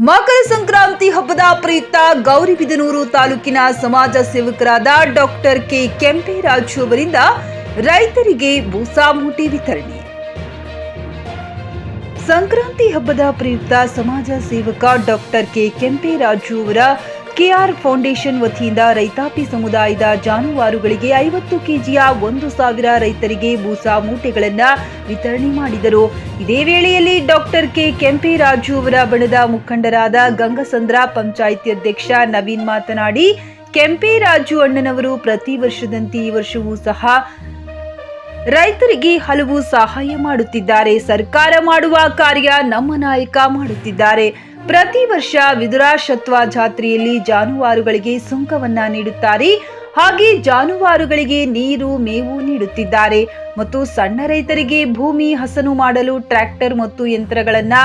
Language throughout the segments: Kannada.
ಮಕರ ಸಂಕ್ರಾಂತಿ ಹಬ್ಬದ ಪ್ರಯುಕ್ತ ಗೌರಿಬಿದನೂರು ತಾಲೂಕಿನ ಸಮಾಜ ಸೇವಕರಾದ ಡಾಕ್ಟರ್ ಕೆ ಕೆಂಪೇರಾಜು ಅವರಿಂದ ರೈತರಿಗೆ ಬೂಸಾ ಮೂಟೆ ವಿತರಣೆ. ಸಂಕ್ರಾಂತಿ ಹಬ್ಬದ ಪ್ರಯುಕ್ತ ಸಮಾಜ ಸೇವಕ ಡಾಕ್ಟರ್ ಕೆ ಕೆಂಪೇರಾಜು ಅವರ ಕೆಆರ್ ಫೌಂಡೇಶನ್ ವತಿಯಿಂದ ರೈತಾಪಿ ಸಮುದಾಯದ ಜಾನುವಾರುಗಳಿಗೆ 50 ಕೆಜಿಯ 1,000 ರೈತರಿಗೆ ಬೂಸಾ ಮೂಟೆಗಳನ್ನು ವಿತರಣೆ ಮಾಡಿದರು. ಇದೇ ವೇಳೆಯಲ್ಲಿ ಡಾಕ್ಟರ್ ಕೆ ಕೆಂಪೇರಾಜು ಅವರ ಬಣದ ಮುಖಂಡರಾದ ಗಂಗಸಂದ್ರ ಪಂಚಾಯಿತಿ ಅಧ್ಯಕ್ಷ ನವೀನ್ ಮಾತನಾಡಿ, ಕೆಂಪೇರಾಜು ಅಣ್ಣನವರು ಪ್ರತಿ ವರ್ಷದಂತೆ ಈ ವರ್ಷವೂ ಸಹ ರೈತರಿಗೆ ಹಲವು ಸಹಾಯ ಮಾಡುತ್ತಿದ್ದಾರೆ. ಸರ್ಕಾರ ಮಾಡುವ ಕಾರ್ಯ ನಮ್ಮ ನಾಯಕ ಮಾಡುತ್ತಿದ್ದಾರೆ. ಪ್ರತಿ ವರ್ಷ ವಿದುರಾಶತ್ವ ಜಾತ್ರೆಯಲ್ಲಿ ಜಾನುವಾರುಗಳಿಗೆ ಸುಂಕವನ್ನ ನೀಡುತ್ತಾರೆ. ಹಾಗೆ ಜಾನುವಾರುಗಳಿಗೆ ನೀರು ಮೇವು ನೀಡುತ್ತಿದ್ದಾರೆ ಮತ್ತು ಸಣ್ಣ ರೈತರಿಗೆ ಭೂಮಿ ಹಸನು ಮಾಡಲು ಟ್ರ್ಯಾಕ್ಟರ್ ಮತ್ತು ಯಂತ್ರಗಳನ್ನ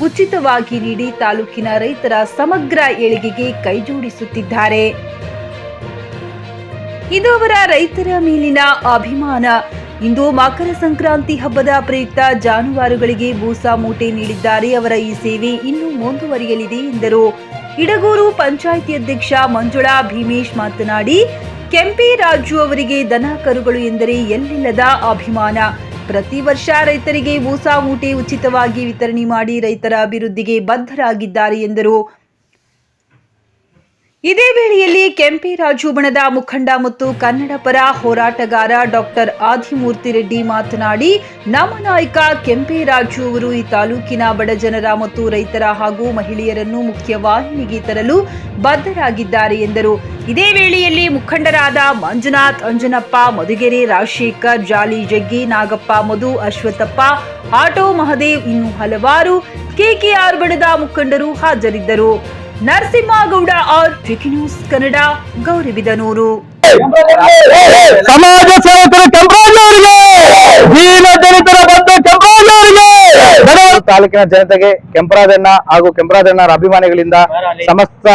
ಉಚಿತವಾಗಿ ನೀಡಿ ತಾಲೂಕಿನ ರೈತರ ಸಮಗ್ರ ಏಳಿಗೆಗೆ ಕೈಜೋಡಿಸುತ್ತಿದ್ದಾರೆ. ಇದು ಅವರ ರೈತರ ಮೇಲಿನ ಅಭಿಮಾನ. ಇಂದು ಮಕರ ಸಂಕ್ರಾಂತಿ ಹಬ್ಬದ ಪ್ರಯುಕ್ತ ಜಾನುವಾರುಗಳಿಗೆ ಬೂಸಾ ಮೂಟೆ ನೀಡಿದ್ದಾರೆ. ಅವರ ಈ ಸೇವೆ ಇನ್ನೂ ಮುಂದುವರಿಯಲಿದೆ ಎಂದರು. ಇಡಗೂರು ಪಂಚಾಯಿತಿ ಅಧ್ಯಕ್ಷ ಮಂಜುಳಾ ಭೀಮೇಶ್ ಮಾತನಾಡಿ, ಕೆಂಪೇರಾಜು ಅವರಿಗೆ ದನ ಕರುಗಳು ಎಂದರೆ ಎಲ್ಲಿಲ್ಲದ ಅಭಿಮಾನ. ಪ್ರತಿ ವರ್ಷ ರೈತರಿಗೆ ಬೂಸಾ ಮೂಟೆ ಉಚಿತವಾಗಿ ವಿತರಣೆ ಮಾಡಿ ರೈತರ ಅಭಿವೃದ್ಧಿಗೆ ಬದ್ಧರಾಗಿದ್ದಾರೆ ಎಂದರು. ಇದೇ ವೇಳೆಯಲ್ಲಿ ಕೆಂಪೇರಾಜು ಬಣದ ಮುಖಂಡ ಮತ್ತು ಕನ್ನಡ ಪರ ಹೋರಾಟಗಾರ ಡಾಕ್ಟರ್ ಆದಿಮೂರ್ತಿ ರೆಡ್ಡಿ ಮಾತನಾಡಿ, ನಮ್ಮ ನಾಯಕ ಕೆಂಪೇರಾಜು ಅವರು ಈ ತಾಲೂಕಿನ ಬಡಜನರ ಮತ್ತು ರೈತರ ಹಾಗೂ ಮಹಿಳೆಯರನ್ನು ಮುಖ್ಯವಾಹಿನಿಗೆ ತರಲು ಬದ್ಧರಾಗಿದ್ದಾರೆ ಎಂದರು. ಇದೇ ವೇಳೆಯಲ್ಲಿ ಮುಖಂಡರಾದ ಮಂಜುನಾಥ್, ಅಂಜನಪ್ಪ, ಮಧುಗೆರೆ, ರಾಜಶೇಖರ್, ಜಾಲಿ ಜಗ್ಗಿ, ನಾಗಪ್ಪ, ಮಧು, ಅಶ್ವಥಪ್ಪ, ಆಟೋ ಮಹದೇವ್ ಇನ್ನು ಹಲವಾರು ಕೆಕೆಆರ್ ಬಣದ ಮುಖಂಡರು ಹಾಜರಿದ್ದರು. Narasimhagowda TV news Kannada, Gauribidanur. ಸಮಾಜ ಸೇವಕರು ಕೆಂಪರಾಜು ಅವರಿಗೆ, ದೀನದಲಿತರ ಬಂಧು ಕೆಂಪರಾಜು ಅವರಿಗೆ, ತಾಲೂಕಿನ ಜನತೆಗೆ ಕೆಂಪರಾಜಣ್ಣ ಹಾಗೂ ಕೆಂಪರಾಜಣ್ಣರ ಅಭಿಮಾನಿಗಳಿಂದ ಸಮಸ್ತ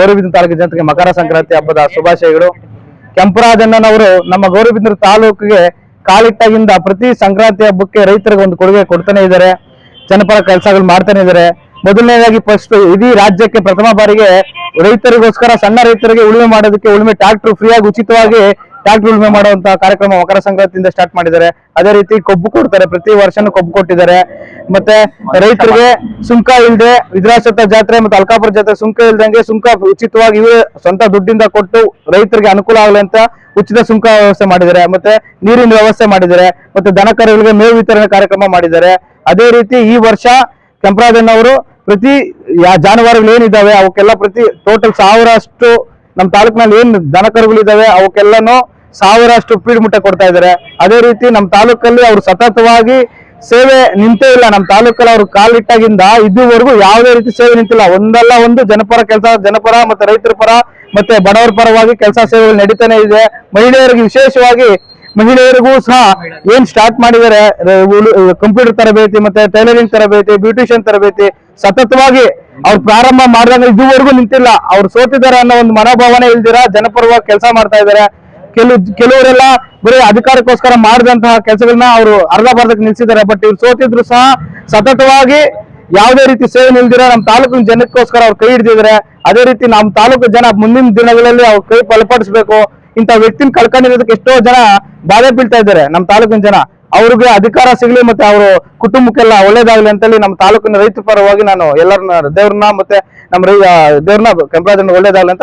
ಗೌರಿಬಿದನೂರು ತಾಲೂಕಿನ ಜನತೆಗೆ ಮಕರ ಸಂಕ್ರಾಂತಿ ಹಬ್ಬದ ಶುಭಾಶಯಗಳು. ಕೆಂಪರಾಜಣ್ಣನವರು ನಮ್ಮ ಗೌರಿಬಿದನೂರು ತಾಲೂಕಿಗೆ ಕಾಲಿಟ್ಟಾಗಿಂದ ಪ್ರತಿ ಸಂಕ್ರಾಂತಿ ಹಬ್ಬಕ್ಕೆ ರೈತರಿಗೆ ಒಂದು ಕೊಡುಗೆ ಕೊಡ್ತಾನೆ ಇದ್ದಾರೆ. ಜನಪರ ಕೆಲಸಗಳು ಮಾಡ್ತಾನೆ ಇದ್ದಾರೆ. ಮೊದಲನೇದಾಗಿ ಫಸ್ಟ್ ಇಡೀ ರಾಜ್ಯಕ್ಕೆ ಪ್ರಥಮ ಬಾರಿಗೆ ರೈತರಿಗೋಸ್ಕರ ಸಣ್ಣ ರೈತರಿಗೆ ಉಳುಮೆ ಮಾಡೋದಕ್ಕೆ ಉಳುಮೆ ಟ್ರಾಕ್ಟರ್ ಫ್ರೀಯಾಗಿ ಉಚಿತವಾಗಿ ಟ್ರಾಕ್ಟರ್ ಉಳುಮೆ ಮಾಡುವಂತ ಕಾರ್ಯಕ್ರಮ ಮಕರ ಸಂಕ್ರಾಂತಿಯಿಂದ ಸ್ಟಾರ್ಟ್ ಮಾಡಿದ್ದಾರೆ. ಅದೇ ರೀತಿ ಕೊಬ್ಬು ಕೊಡ್ತಾರೆ, ಪ್ರತಿ ವರ್ಷನೂ ಕೊಬ್ಬು ಕೊಟ್ಟಿದ್ದಾರೆ. ಮತ್ತೆ ರೈತರಿಗೆ ಸುಂಕ ಇಲ್ಲದೆ ವಿದ್ರಾಶತ್ವ ಜಾತ್ರೆ ಮತ್ತು ಅಲ್ಕಾಪುರ ಜಾತ್ರೆ ಸುಂಕ ಇಲ್ದಂಗೆ ಸುಂಕ ಉಚಿತವಾಗಿ ಇವೇ ಸ್ವಂತ ದುಡ್ಡಿಂದ ಕೊಟ್ಟು ರೈತರಿಗೆ ಅನುಕೂಲ ಆಗಲಿ ಅಂತ ಉಚಿತ ಸುಂಕ ವ್ಯವಸ್ಥೆ ಮಾಡಿದ್ದಾರೆ. ಮತ್ತೆ ನೀರಿನ ವ್ಯವಸ್ಥೆ ಮಾಡಿದ್ದಾರೆ. ಮತ್ತೆ ದನ ಕರುಗಳಿಗೆ ಮೇವು ವಿತರಣೆ ಕಾರ್ಯಕ್ರಮ ಮಾಡಿದ್ದಾರೆ. ಅದೇ ರೀತಿ ಈ ವರ್ಷ ಕೆಂಪರಾಜಣ್ಣವರು ಪ್ರತಿ ಜಾನುವಾರುಗಳು ಏನಿದಾವೆ ಅವಕ್ಕೆಲ್ಲ ಪ್ರತಿ ಟೋಟಲ್ 1000 ಅಷ್ಟು ನಮ್ಮ ತಾಲೂಕಿನಲ್ಲಿ ಏನ್ ದನ ಕರುಗಳಿದಾವೆ ಅವಕ್ಕೆಲ್ಲಾನು 1000 ಅಷ್ಟು ಫೀಡ್ ಮುಟ್ಟೆ ಕೊಡ್ತಾ ಇದ್ದಾರೆ. ಅದೇ ರೀತಿ ನಮ್ಮ ತಾಲೂಕಲ್ಲಿ ಅವರು ಸತತವಾಗಿ ಸೇವೆ ನಿಂತೇ ಇಲ್ಲ. ನಮ್ಮ ತಾಲೂಕಲ್ಲಿ ಅವರು ಕಾಲಿಟ್ಟಾಗಿಂದ ಇದುವರೆಗೂ ಯಾವುದೇ ರೀತಿ ಸೇವೆ ನಿಂತಿಲ್ಲ. ಒಂದಲ್ಲ ಒಂದು ಜನಪರ ಕೆಲಸ, ಜನಪರ ಮತ್ತೆ ರೈತರ ಪರ ಮತ್ತೆ ಬಡವರ ಪರವಾಗಿ ಕೆಲಸ ಸೇವೆಗಳು ನಡೀತಾನೆ ಇದೆ. ಮಹಿಳೆಯರಿಗೆ ವಿಶೇಷವಾಗಿ ಮಹಿಳೆಯರಿಗೂ ಸಹ ಏನ್ ಸ್ಟಾರ್ಟ್ ಮಾಡಿದ್ದಾರೆ, ಕಂಪ್ಯೂಟರ್ ತರಬೇತಿ ಮತ್ತೆ ಟೈಲರಿಂಗ್ ತರಬೇತಿ, ಬ್ಯೂಟಿಷಿಯನ್ ತರಬೇತಿ ಸತತವಾಗಿ ಅವ್ರು ಪ್ರಾರಂಭ ಮಾಡಿದಾಗ ಇದುವರೆಗೂ ನಿಂತಿಲ್ಲ. ಅವ್ರು ಸೋತಿದ್ದಾರೆ ಅನ್ನೋ ಒಂದು ಮನೋಭಾವನೆ ಇಲ್ದಿರ ಜನಪರವಾಗಿ ಕೆಲಸ ಮಾಡ್ತಾ ಇದ್ದಾರೆ. ಕೆಲವರೆಲ್ಲ ಬರೀ ಅಧಿಕಾರಕ್ಕೋಸ್ಕರ ಮಾಡಿದಂತಹ ಕೆಲಸಗಳನ್ನ ಅವರು ಅರ್ಧಕ್ಕೆ ನಿಲ್ಸಿದ್ದಾರೆ. ಬಟ್ ಇವ್ರು ಸೋತಿದ್ರು ಸಹ ಸತತವಾಗಿ ಯಾವುದೇ ರೀತಿ ಸೇವೆ ನಿಲ್ದಿರ ನಮ್ಮ ತಾಲೂಕಿನ ಜನಕ್ಕೋಸ್ಕರ ಅವ್ರು ಕೈ ಹಿಡಿದಿದ್ದಾರೆ. ಅದೇ ರೀತಿ ನಮ್ಮ ತಾಲೂಕು ಜನ ಮುಂದಿನ ದಿನಗಳಲ್ಲಿ ಅವ್ರ ಕೈ ಬಲಪಡಿಸಬೇಕು. ಇಂಥ ವ್ಯಕ್ತಿನ ಕಳ್ಕೊಂಡಿರೋದಕ್ಕೆ ಎಷ್ಟೋ ಜನ ಬಾಧೆ ಬೀಳ್ತಾ ಇದ್ದಾರೆ. ನಮ್ಮ ತಾಲೂಕಿನ ಜನ ಅವ್ರಿಗೆ ಅಧಿಕಾರ ಸಿಗ್ಲಿ ಮತ್ತೆ ಅವರು ಕುಟುಂಬಕ್ಕೆಲ್ಲ ಒಳ್ಳೇದಾಗ್ಲಿ ಅಂತೇಳಿ ನಮ್ಮ ತಾಲೂಕಿನ ರೈತರ ಪರವಾಗಿ ನಾನು ಎಲ್ಲರನ್ನ ದೇವ್ರನ್ನ ಮತ್ತೆ ನಮ್ಮ ದೇವ್ರನ್ನ ಕೆಂಪರಾಜಣ್ಣ ಒಳ್ಳೇದಾಗ್ಲಿ ಅಂತ.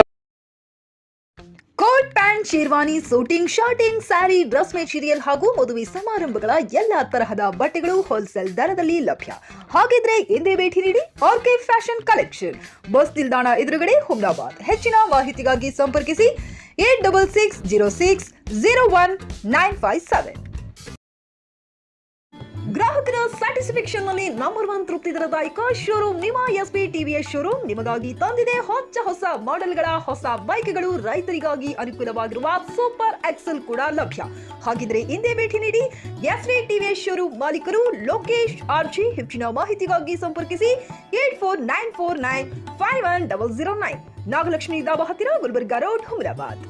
Coat pant, sherwani, suiting, shirting, sari, dress material ಹಾಗೂ ಮದುವೆ ಸಮಾರಂಭಗಳ ಎಲ್ಲಾ ತರಹದ ಬಟ್ಟೆಗಳು ಹೋಲ್ಸೇಲ್ ದರದಲ್ಲಿ ಲಭ್ಯ. ಹಾಗಿದ್ರೆ ಎಂದೇ ಭೇಟಿ ನೀಡಿ ಆರ್ಕೆ ಫ್ಯಾಷನ್ ಕಲೆಕ್ಷನ್, ಬಸ್ ನಿಲ್ದಾಣ ಎದುರುಗಡೆ, ಹುಮ್ನಾಬಾದ್. ಹೆಚ್ಚಿನ ಮಾಹಿತಿಗಾಗಿ ಸಂಪರ್ಕಿಸಿ 8660601957. ಗ್ರಾಹಕರ ಸ್ಯಾಟಿಸ್ಫ್ಯಾಕ್ಷನ್ ನಲ್ಲಿ ನಂಬರ್ 1 ತೃಪ್ತಿದಾಯಕ ಶೋರೂಮ್ ನಿಮ್ಮ ಎಸ್ಪಿ ಟಿವಿಎಸ್ ಶೋರೂಮ್ ನಿಮಗಾಗಿ ತಂದಿದೆ ಹೊಸ ಮಾಡೆಲ್ಗಳ ಹೊಸ ಬೈಕ್ಗಳು. ರೈತರಿಗಾಗಿ ಅನುಕೂಲವಾಗಿರುವ ಸೂಪರ್ ಎಕ್ಸೆಲ್ ಕೂಡ ಲಭ್ಯ. ಹಾಗಿದ್ರೆ ಇಂದೇ ಭೇಟಿ ನೀಡಿ ಎಸ್ಪಿ ಟಿವಿಎಸ್ ಶೋರೂಮ್ ಮಾಲೀಕರು ಲೋಕೇಶ್ ಆರ್ಜಿ. ಹೆಚ್ಚಿನ ಮಾಹಿತಿಗಾಗಿ ಸಂಪರ್ಕಿಸಿ 8494951009. ನಾಗಲಕ್ಷ್ಮಿ ದಾಬಾ ಹತ್ತಿರ, ಗುಲ್ಬರ್ಗಾ ರೋಡ್, ಹುಮ್ರಾಬಾದ್.